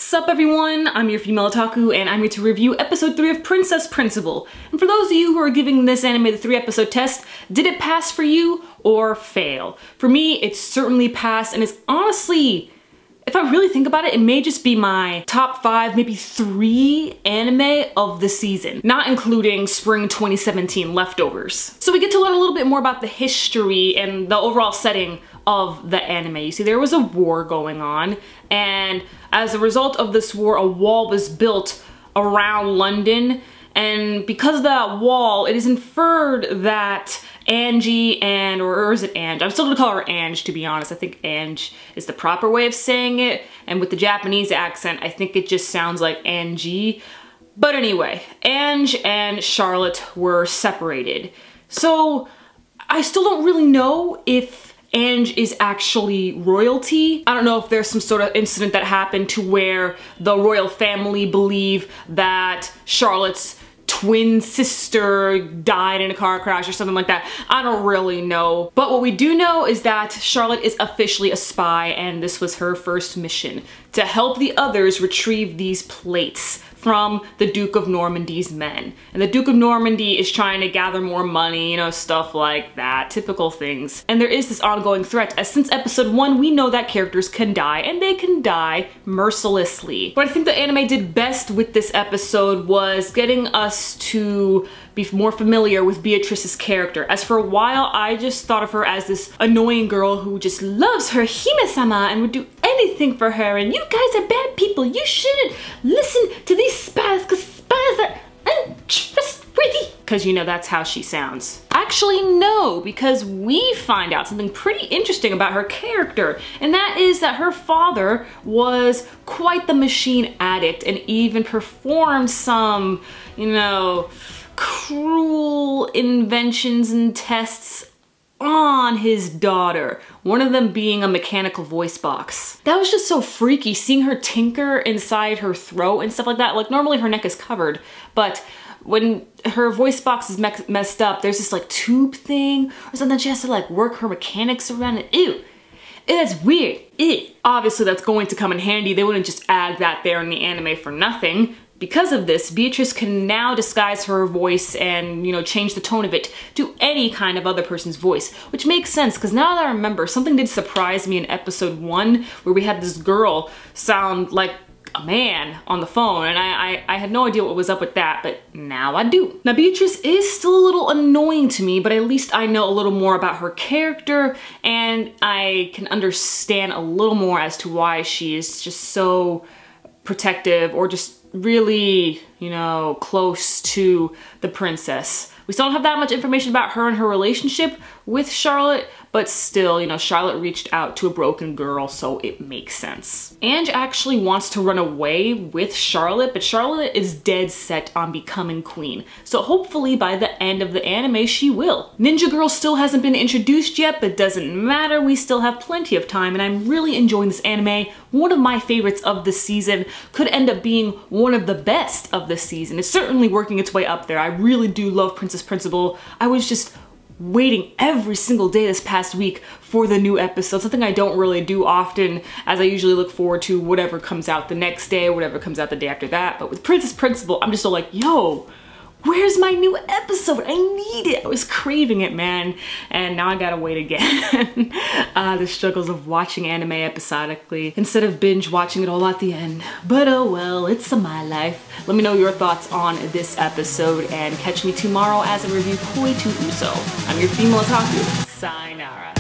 Sup everyone, I'm your female otaku and I'm here to review episode 3 of Princess Principal. And for those of you who are giving this anime the 3-episode test, did it pass for you or fail? For me, it certainly passed, and it's honestly, if I really think about it, it may just be my top 5, maybe 3 anime of the season, not including spring 2017 leftovers. So we get to learn a little bit more about the history and the overall setting of the anime. You see, there was a war going on, and as a result of this war, a wall was built around London, and because of that wall, it is inferred that Angie or is it Ange? I'm still gonna call her Ange, to be honest. I think Ange is the proper way of saying it, and with the Japanese accent, I think it just sounds like Angie. But anyway, Ange and Charlotte were separated. So I still don't really know if Ange is actually royalty. I don't know if there's some sort of incident that happened to where the royal family believe that Charlotte's twin sister died in a car crash or something like that. I don't really know. But what we do know is that Charlotte is officially a spy, and this was her first mission, to help the others retrieve these plates from the Duke of Normandy's men. And the Duke of Normandy is trying to gather more money, you know, stuff like that, typical things. And there is this ongoing threat, as since episode 1, we know that characters can die, and they can die mercilessly. What I think the anime did best with this episode was getting us to be more familiar with Beatrice's character, as for a while I just thought of her as this annoying girl who just loves her Hime-sama and would do anything for her, and you guys are bad people, you shouldn't listen to these spies because spies are untrustworthy. Because you know that's how she sounds. Actually no, because we find out something pretty interesting about her character, and that is that her father was quite the machine addict and even performed some, you know, cruel inventions and tests on his daughter, one of them being a mechanical voice box. That was just so freaky, seeing her tinker inside her throat and stuff like that. Like, normally her neck is covered, but when her voice box is messed up, there's this like tube thing or something she has to like work her mechanics around it. Ew. It's weird. Ew. Obviously that's going to come in handy. They wouldn't just add that there in the anime for nothing. Because of this, Beatrice can now disguise her voice and, you know, change the tone of it to any kind of other person's voice, which makes sense because now that I remember, something did surprise me in episode 1 where we had this girl sound like a man on the phone, and I had no idea what was up with that, but now I do. Now Beatrice is still a little annoying to me, but at least I know a little more about her character and I can understand a little more as to why she is just so protective or just really, you know, close to the princess. We still don't have that much information about her and her relationship with Charlotte, but still, you know, Charlotte reached out to a broken girl, so it makes sense. Ange actually wants to run away with Charlotte, but Charlotte is dead set on becoming queen. So hopefully by the end of the anime, she will. Ninja Girl still hasn't been introduced yet, but doesn't matter. We still have plenty of time, and I'm really enjoying this anime. One of my favorites of the season, could end up being one of the best of the season. It's certainly working its way up there. I really do love Princess Principal. I was just waiting every single day this past week for the new episode, something I don't really do often, as I usually look forward to whatever comes out the next day or whatever comes out the day after that. But with Princess Principal, I'm just so like, yo, where's my new episode? I need it. I was craving it, man. And now I gotta wait again. The struggles of watching anime episodically instead of binge watching it all at the end. But oh well, it's my life. Let me know your thoughts on this episode and catch me tomorrow as I review Koi to Uso. I'm your female otaku. Sayonara.